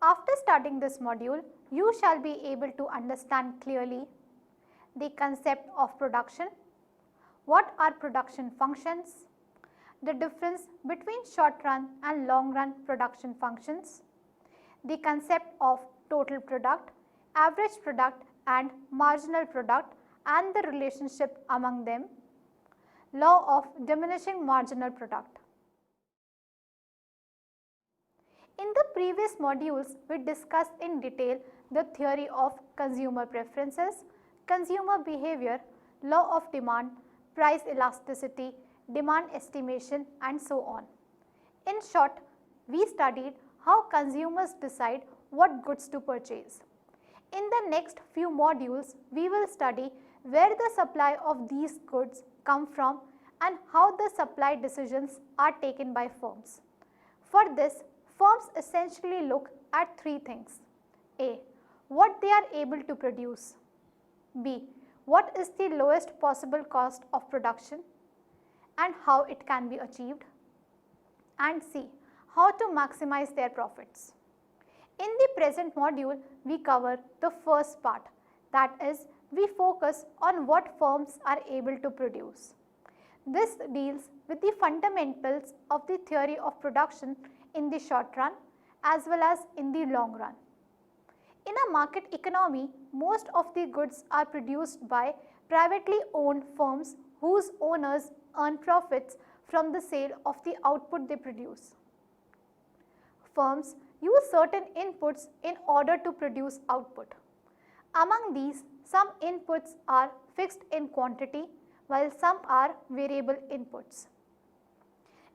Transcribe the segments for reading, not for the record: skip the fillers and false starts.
After studying this module, you shall be able to understand clearly the concept of production, what are production functions, the difference between short run and long run production functions, the concept of total product, average product and marginal product and the relationship among them, law of diminishing marginal product. In the previous modules, we discussed in detail the theory of consumer preferences, consumer behavior, law of demand, price elasticity, demand estimation and so on. In short, we studied how consumers decide what goods to purchase. In the next few modules, we will study where the supply of these goods come from and how the supply decisions are taken by firms. For this, firms essentially look at three things. A. What they are able to produce. B. What is the lowest possible cost of production and how it can be achieved. And C. How to maximize their profits. In the present module, we cover the first part, that is, we focus on what firms are able to produce. This deals with the fundamentals of the theory of production in the short run as well as in the long run. In a market economy, most of the goods are produced by privately owned firms whose owners earn profits from the sale of the output they produce. Firms use certain inputs in order to produce output. Among these, some inputs are fixed in quantity while some are variable inputs.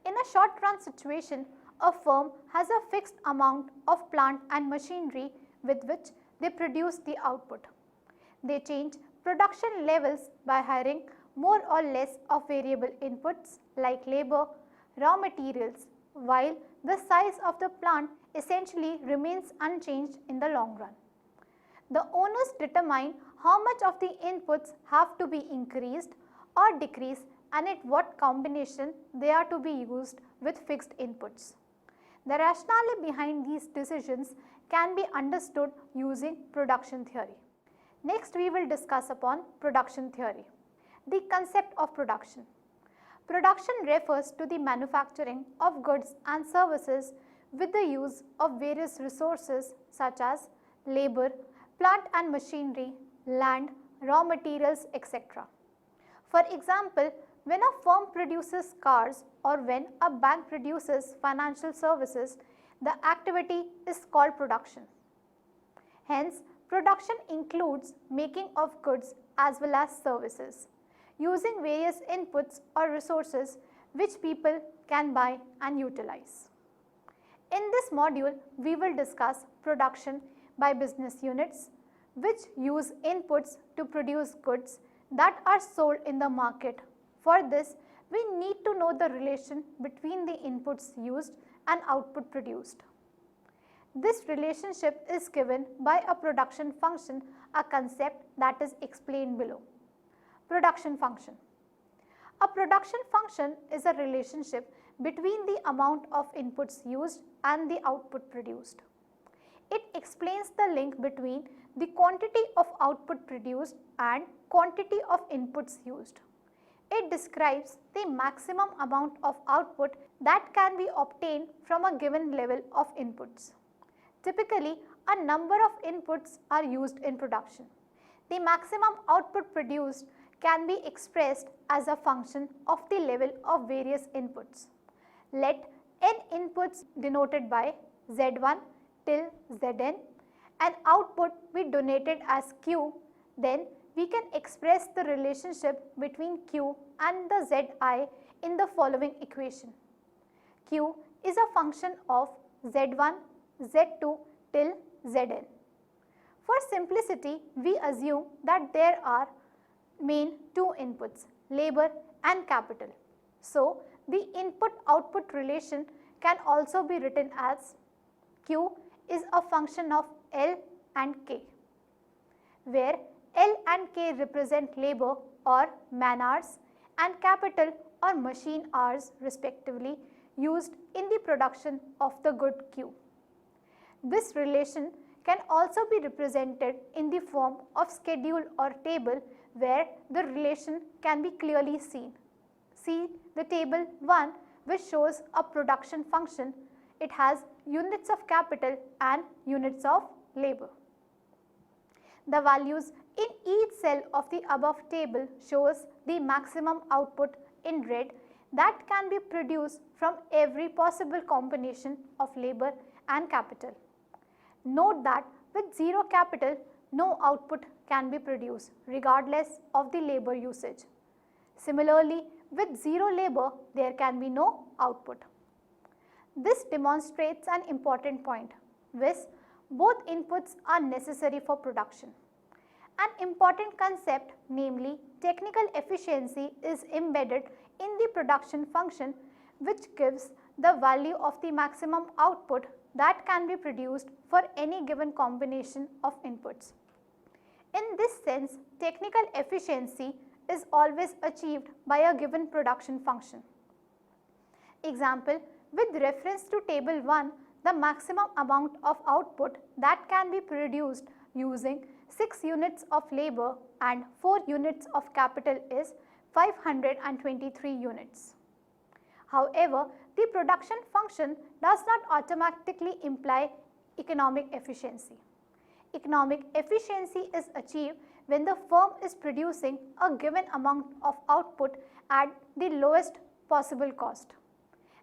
In a short run situation, a firm has a fixed amount of plant and machinery with which they produce the output. They change production levels by hiring more or less of variable inputs like labor, raw materials, while the size of the plant essentially remains unchanged in the long run. The owners determine how much of the inputs have to be increased or decreased and at what combination they are to be used with fixed inputs. The rationale behind these decisions can be understood using production theory. Next, we will discuss upon production theory. The concept of production. Production refers to the manufacturing of goods and services with the use of various resources such as labor, plant and machinery, land, raw materials, etc. For example, when a firm produces cars or when a bank produces financial services, the activity is called production. Hence, production includes making of goods as well as services, using various inputs or resources which people can buy and utilize. In this module, we will discuss production by business units which use inputs to produce goods that are sold in the market. For this, we need to know the relation between the inputs used and output produced. This relationship is given by a production function, a concept that is explained below. Production function. A production function is a relationship between the amount of inputs used and the output produced. It explains the link between the quantity of output produced and quantity of inputs used. It describes the maximum amount of output that can be obtained from a given level of inputs. Typically, a number of inputs are used in production. The maximum output produced can be expressed as a function of the level of various inputs. Let n inputs denoted by Z1 till Zn and output be denoted as Q, then we can express the relationship between Q and the Zi in the following equation. Q is a function of Z1, Z2 till Zn. For simplicity, we assume that there are main two inputs, labor and capital. So, the input-output relation can also be written as Q is a function of L and K, where L and K represent labor or man hours and capital or machine hours respectively used in the production of the good Q. This relation can also be represented in the form of schedule or table where the relation can be clearly seen. See the table 1 which shows a production function. It has units of capital and units of labor. The values in each cell of the above table shows the maximum output in red that can be produced from every possible combination of labor and capital. Note that with zero capital, no output can be produced regardless of the labor usage. Similarly, with zero labor, there can be no output. This demonstrates an important point, which both inputs are necessary for production. An important concept, namely technical efficiency, is embedded in the production function, which gives the value of the maximum output that can be produced for any given combination of inputs. In this sense, technical efficiency is always achieved by a given production function. Example, with reference to table 1, the maximum amount of output that can be produced using 6 units of labor and 4 units of capital is 523 units. However, the production function does not automatically imply economic efficiency. Economic efficiency is achieved when the firm is producing a given amount of output at the lowest possible cost.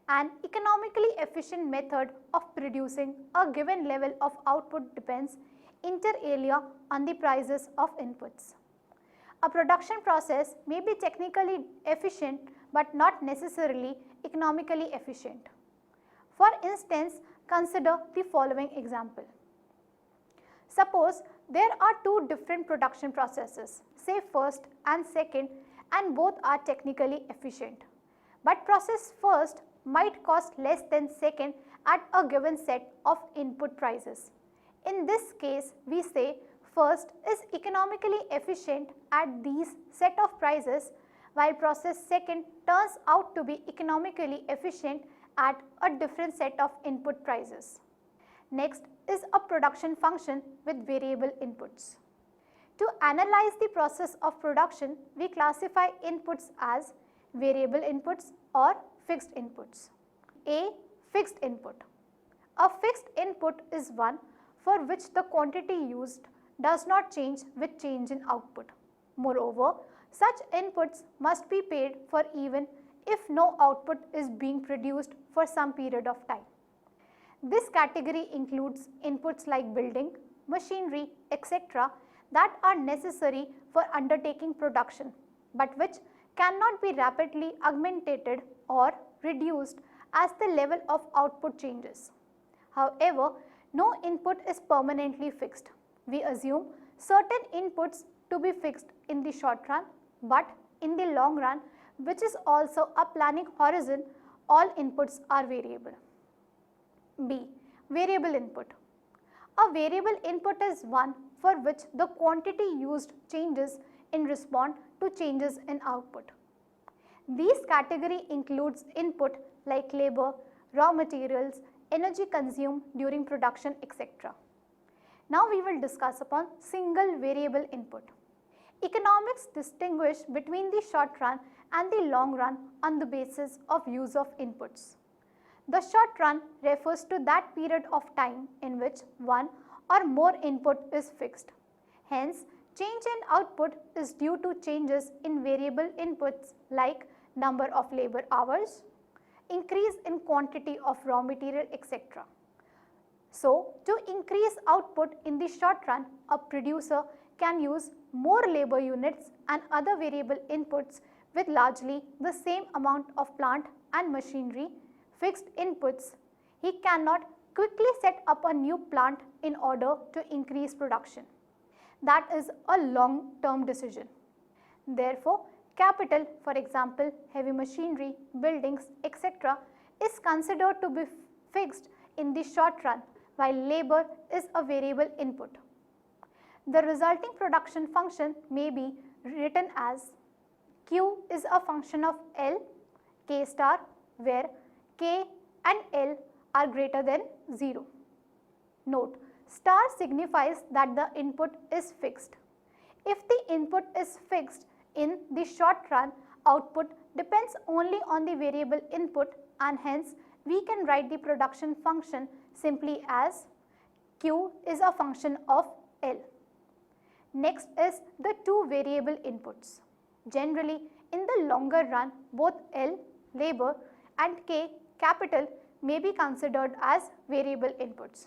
An economically efficient method of producing a given level of output depends inter alia on the prices of inputs. A production process may be technically efficient but not necessarily economically efficient. For instance, consider the following example. Suppose there are two different production processes, say first and second, and both are technically efficient. But process first might cost less than second at a given set of input prices. In this case, we say first is economically efficient at these set of prices, while process second turns out to be economically efficient at a different set of input prices. Next is a production function with variable inputs. To analyze the process of production, we classify inputs as variable inputs or fixed inputs. A. Fixed input. A fixed input is one for which the quantity used does not change with change in output. Moreover, such inputs must be paid for even if no output is being produced for some period of time. This category includes inputs like building, machinery, etc. that are necessary for undertaking production, but which cannot be rapidly augmented or reduced as the level of output changes. However, no input is permanently fixed. We assume certain inputs to be fixed in the short run, but in the long run, which is also a planning horizon, all inputs are variable. B. Variable input. A variable input is one for which the quantity used changes in response to changes in output. These category includes input like labor, raw materials, energy consumed during production, etc. Now we will discuss upon single variable input. Economics distinguish between the short run and the long run on the basis of use of inputs. The short run refers to that period of time in which one or more input is fixed. Hence, change in output is due to changes in variable inputs like number of labor hours, increase in quantity of raw material, etc. So, to increase output in the short run, a producer can use more labor units and other variable inputs with largely the same amount of plant and machinery, fixed inputs. He cannot quickly set up a new plant in order to increase production. That is a long-term decision. Therefore, capital, for example, heavy machinery, buildings, etc. is considered to be fixed in the short run, while labor is a variable input. The resulting production function may be written as Q is a function of L, K star, where K and L are greater than 0. Note, star signifies that the input is fixed. If the input is fixed in the short run, output depends only on the variable input, and hence we can write the production function simply as Q is a function of L. Next is the two variable inputs. Generally, in the longer run, both L, labor, and K, capital, may be considered as variable inputs.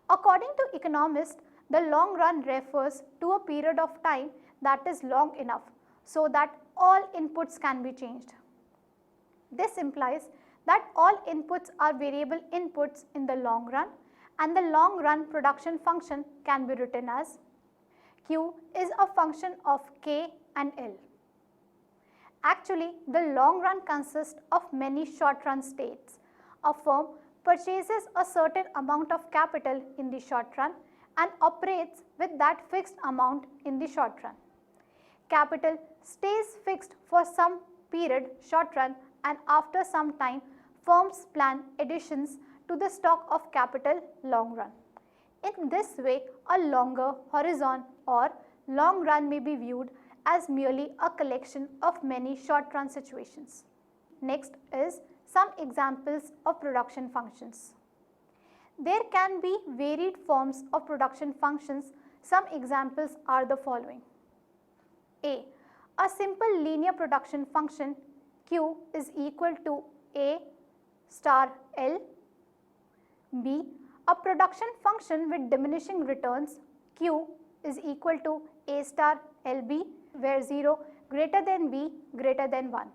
According to economists, the long run refers to a period of time that is long enough so that all inputs can be changed. This implies that all inputs are variable inputs in the long run, and the long run production function can be written as Q is a function of K and L. Actually, the long run consists of many short run states. A firm purchases a certain amount of capital in the short run and operates with that fixed amount in the short run. Capital stays fixed for some period short run, and after some time firms plan additions to the stock of capital long run. In this way, a longer horizon or long run may be viewed as merely a collection of many short run situations. Next is some examples of production functions. There can be varied forms of production functions. Some examples are the following. A simple linear production function Q is equal to A star L. B, a production function with diminishing returns Q is equal to A star LB, where 0 greater than B greater than 1.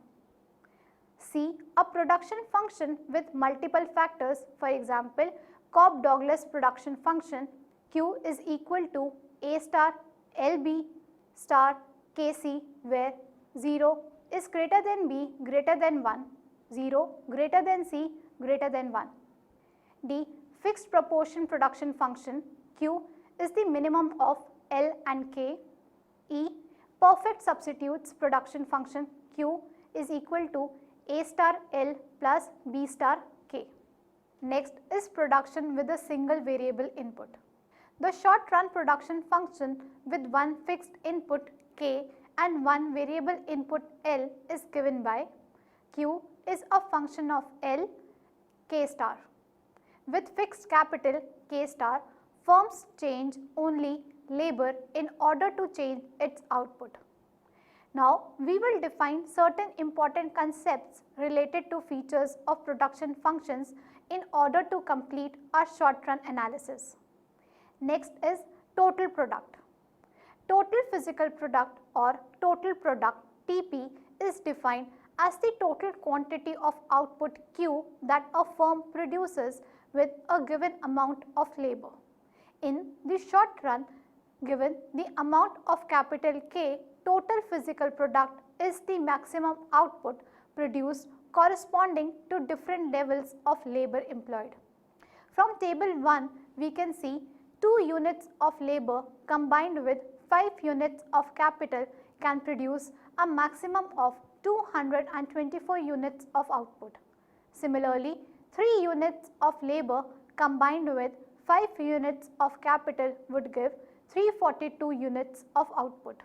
C, a production function with multiple factors, for example, Cobb-Douglas production function Q is equal to A star LB star KC, where 0 is greater than B greater than 1, 0 greater than C greater than 1. D, fixed proportion production function Q is the minimum of L and K. E, perfect substitutes production function Q is equal to A star L plus B star K. Next is production with a single variable input. The short run production function with one fixed input K and one variable input L is given by Q is a function of L K star. With fixed capital K star, firms change only labor in order to change its output. Now, we will define certain important concepts related to features of production functions in order to complete our short run analysis. Next is total product. Total physical product or total product TP is defined as the total quantity of output Q that a firm produces with a given amount of labor. In the short run, given the amount of capital K, total physical product is the maximum output produced corresponding to different levels of labor employed. From table 1, we can see 2 units of labor combined with 5 units of capital can produce a maximum of 224 units of output. Similarly, 3 units of labor combined with 5 units of capital would give 342 units of output.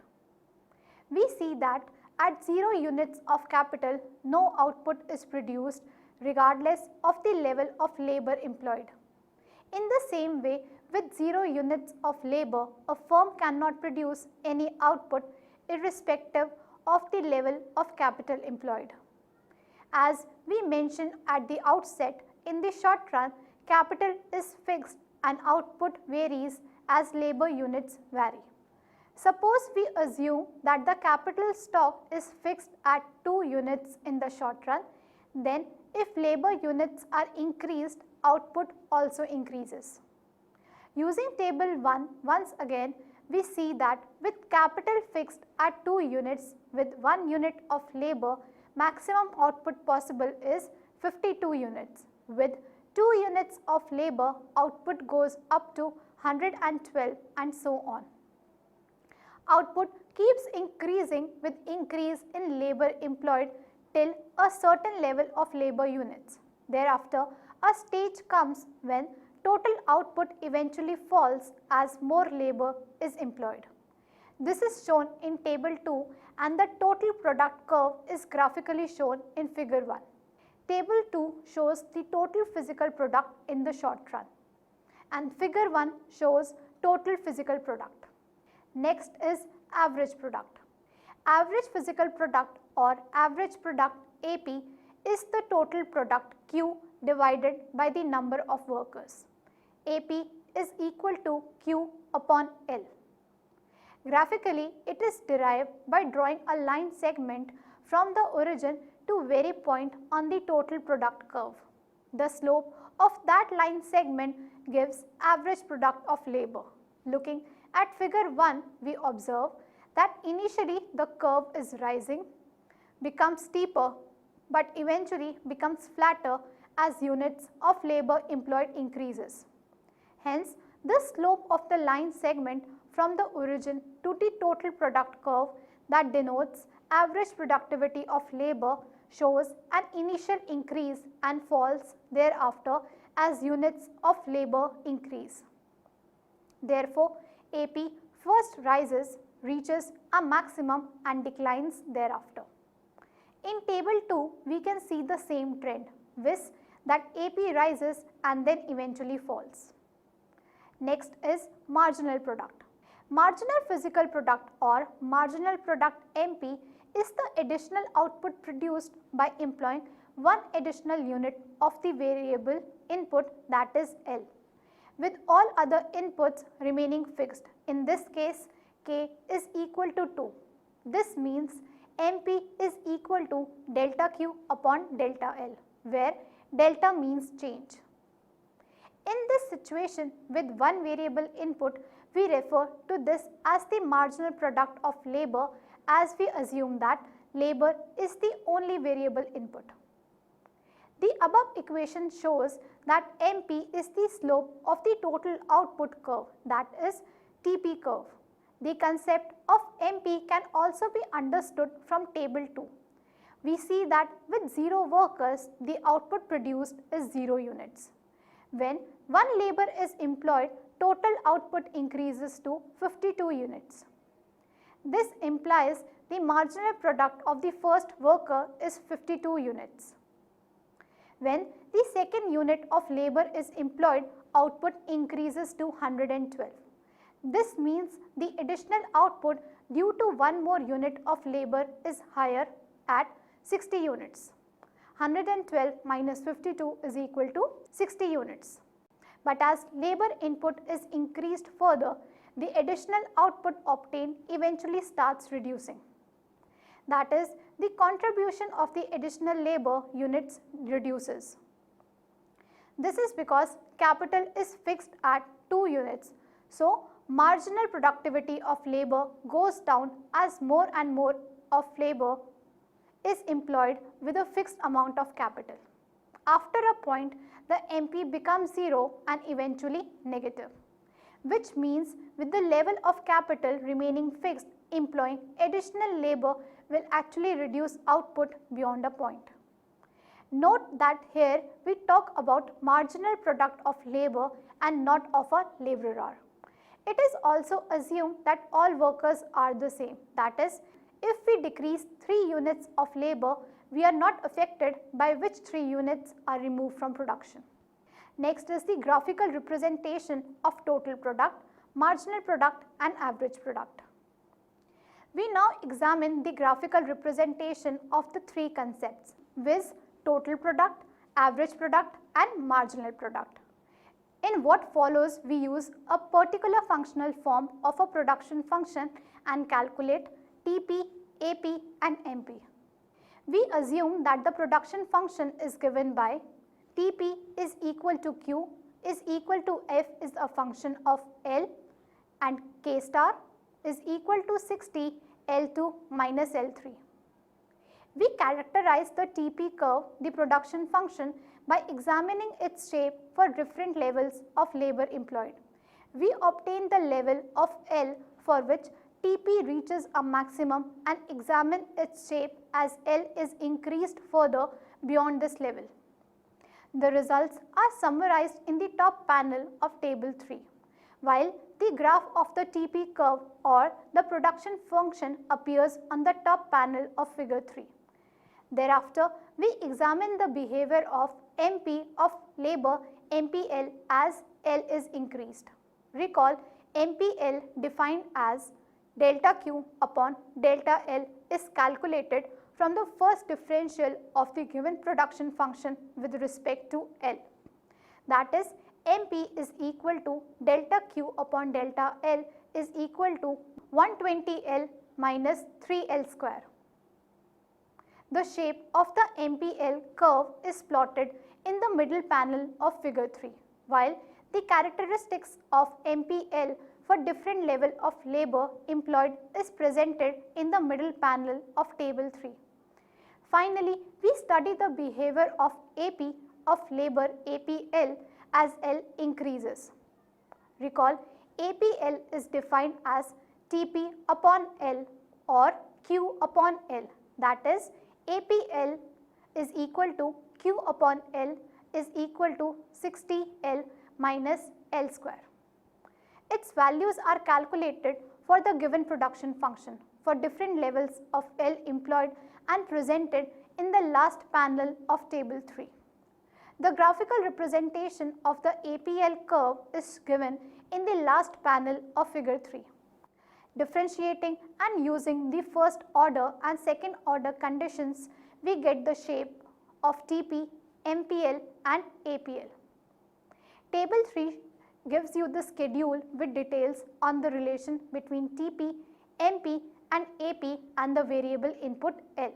We see that at 0 units of capital, no output is produced regardless of the level of labor employed. In the same way, with 0 units of labor, a firm cannot produce any output irrespective of the level of capital employed. As we mentioned at the outset, in the short run, capital is fixed and output varies as labor units vary. Suppose we assume that the capital stock is fixed at 2 units in the short run, then if labor units are increased, output also increases. Using table 1 once again, we see that with capital fixed at 2 units with 1 unit of labor, maximum output possible is 52 units. With 2 units of labor, output goes up to 112 and so on. Output keeps increasing with increase in labor employed till a certain level of labor units. Thereafter, a stage comes when total output eventually falls as more labor is employed. This is shown in table 2 and the total product curve is graphically shown in figure 1. Table 2 shows the total physical product in the short run and figure 1 shows total physical product. Next is average product. Average physical product or average product AP is the total product Q divided by the number of workers. AP is equal to Q upon L. Graphically, it is derived by drawing a line segment from the origin to very point on the total product curve. The slope of that line segment gives average product of labor. Looking at figure 1, we observe that initially the curve is rising, becomes steeper, but eventually becomes flatter as units of labor employed increases. Hence, the slope of the line segment from the origin to the total product curve that denotes average productivity of labor shows an initial increase and falls thereafter as units of labor increase. Therefore, AP first rises, reaches a maximum and declines thereafter. In table 2, we can see the same trend, viz. That AP rises and then eventually falls. Next is marginal product. Marginal physical product or marginal product MP is the additional output produced by employing one additional unit of the variable input, that is L, with all other inputs remaining fixed. In this case, K is equal to 2. This means MP is equal to delta Q upon delta L, where delta means change. In this situation with one variable input, we refer to this as the marginal product of labor as we assume that labor is the only variable input. The above equation shows that MP is the slope of the total output curve, that is TP curve. The concept of MP can also be understood from table 2. We see that with 0 workers, the output produced is 0 units. When one labor is employed, total output increases to 52 units. This implies the marginal product of the first worker is 52 units. When the second unit of labor is employed, output increases to 112. This means the additional output due to one more unit of labor is higher at 60 units. 112 minus 52 is equal to 60 units. But as labor input is increased further, the additional output obtained eventually starts reducing. That is, the contribution of the additional labor units reduces. This is because capital is fixed at 2 units. So, marginal productivity of labor goes down as more and more of labor is employed with a fixed amount of capital. After a point, the MP becomes 0 and eventually negative, which means with the level of capital remaining fixed, employing additional labor will actually reduce output beyond a point. Note that here we talk about marginal product of labor and not of a laborer. It is also assumed that all workers are the same. That is, if we decrease 3 units of labor, we are not affected by which 3 units are removed from production. Next is the graphical representation of total product, marginal product and average product. We now examine the graphical representation of the 3 concepts, viz. Total product, average product and marginal product. In what follows, we use a particular functional form of a production function and calculate TP, AP and MP. We assume that the production function is given by TP is equal to Q is equal to F is a function of L and K star is equal to 60 L2 minus L3. We characterize the TP curve, the production function, by examining its shape for different levels of labor employed. We obtain the level of L for which TP reaches a maximum and examine its shape as L is increased further beyond this level. The results are summarized in the top panel of table 3, while the graph of the TP curve or the production function appears on the top panel of figure 3. Thereafter, we examine the behavior of MP of labor MPL as L is increased. Recall, MPL defined as delta Q upon delta L is calculated from the first differential of the given production function with respect to L. That is, MP is equal to delta Q upon delta L is equal to 120L minus 3L square. The shape of the MPL curve is plotted in the middle panel of figure 3, while the characteristics of MPL for different level of labor employed is presented in the middle panel of table 3. Finally, we study the behavior of AP of labor APL as L increases. Recall, APL is defined as TP upon L or Q upon L. That is, APL is equal to Q upon L is equal to 60L minus L square. Its values are calculated for the given production function for different levels of L employed and presented in the last panel of table 3. The graphical representation of the APL curve is given in the last panel of figure 3. Differentiating and using the first order and second order conditions, we get the shape of TP, MPL and APL. Table 3 gives you the schedule with details on the relation between TP, MP and AP and the variable input L.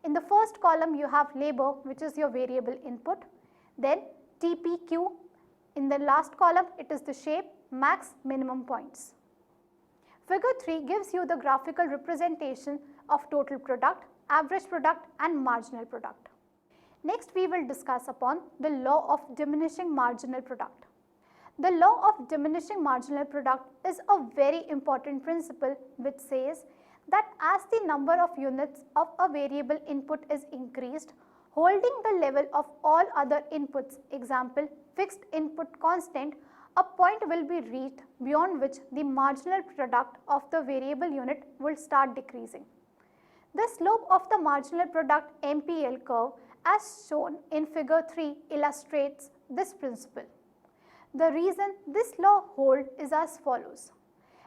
In the first column you have labor, which is your variable input, then TPQ. In the last column it is the shape, max, minimum points. Figure 3 gives you the graphical representation of total product, average product and marginal product. Next we will discuss upon the law of diminishing marginal product. The law of diminishing marginal product is a very important principle which says that as the number of units of a variable input is increased, holding the level of all other inputs, example fixed input constant, a point will be reached beyond which the marginal product of the variable unit will start decreasing. The slope of the marginal product MPL curve as shown in figure 3 illustrates this principle. The reason this law holds is as follows.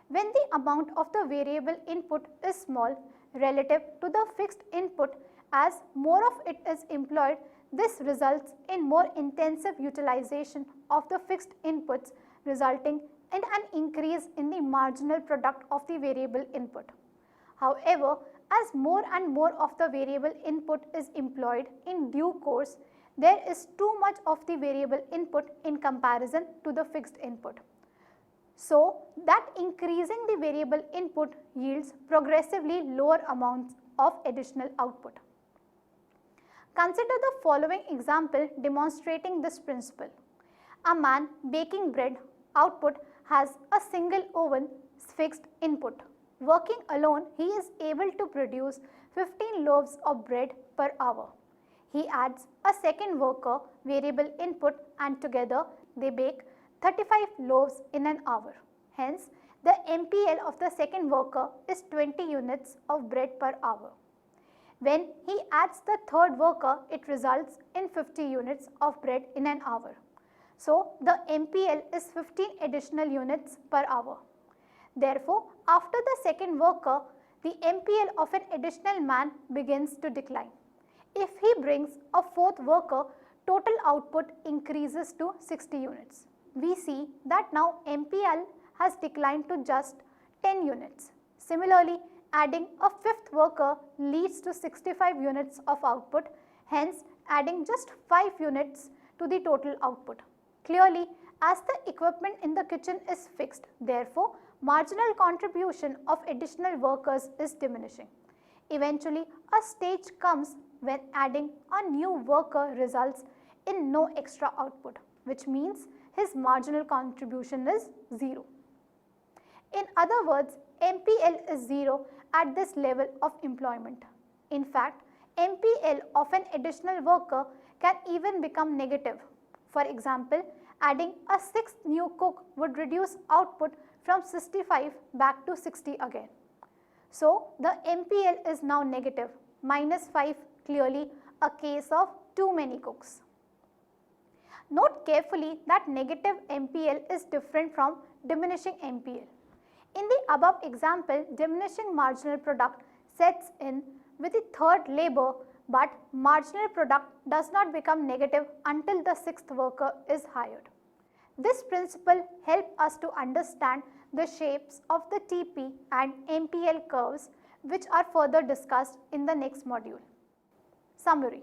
When the amount of the variable input is small relative to the fixed input, as more of it is employed, this results in more intensive utilization of the fixed inputs, resulting in an increase in the marginal product of the variable input. However, as more and more of the variable input is employed in due course, there is too much of the variable input in comparison to the fixed input. So that increasing the variable input yields progressively lower amounts of additional output. Consider the following example demonstrating this principle. A man baking bread output has a single oven fixed input. Working alone, he is able to produce 15 loaves of bread per hour. He adds a second worker variable input and together they bake 35 loaves in an hour. Hence, the MPL of the second worker is 20 units of bread per hour. When he adds the third worker, it results in 50 units of bread in an hour. So, the MPL is 15 additional units per hour. Therefore, after the second worker, the MPL of an additional man begins to decline. If he brings a fourth worker, total output increases to 60 units. We see that now MPL has declined to just 10 units. Similarly, adding a fifth worker leads to 65 units of output, hence adding just 5 units to the total output. Clearly, as the equipment in the kitchen is fixed, therefore, marginal contribution of additional workers is diminishing. Eventually, a stage comes when adding a new worker results in no extra output, which means his marginal contribution is 0. In other words, MPL is 0 at this level of employment. In fact, MPL of an additional worker can even become negative. For example, adding a sixth new cook would reduce output from 65 back to 60 again. So, the MPL is now negative, -5, clearly a case of too many cooks. Note carefully that negative MPL is different from diminishing MPL. In the above example, diminishing marginal product sets in with the third labor, but marginal product does not become negative until the sixth worker is hired. This principle helps us to understand the shapes of the TP and MPL curves, which are further discussed in the next module. Summary.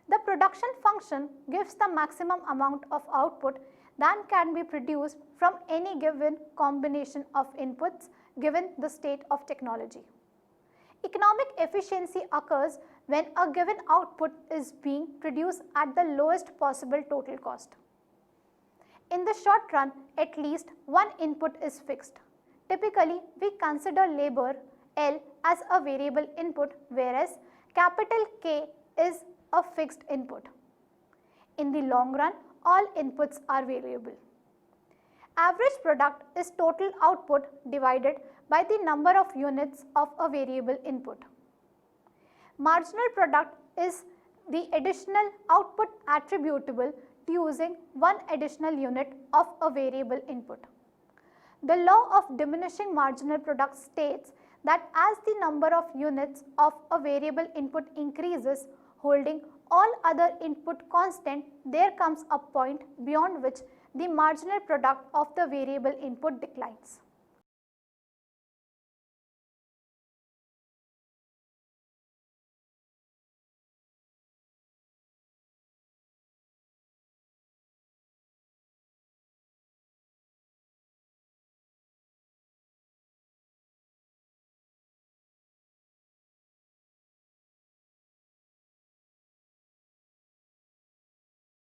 The production function gives the maximum amount of output that can be produced from any given combination of inputs given the state of technology. Economic efficiency occurs when a given output is being produced at the lowest possible total cost. In the short run, at least one input is fixed. Typically, we consider labor L as a variable input, whereas capital K is a fixed input. In the long run, all inputs are variable. Average product is total output divided by the number of units of a variable input. Marginal product is the additional output attributable to using one additional unit of a variable input. The law of diminishing marginal product states that as the number of units of a variable input increases, holding all other input constant, there comes a point beyond which the marginal product of the variable input declines.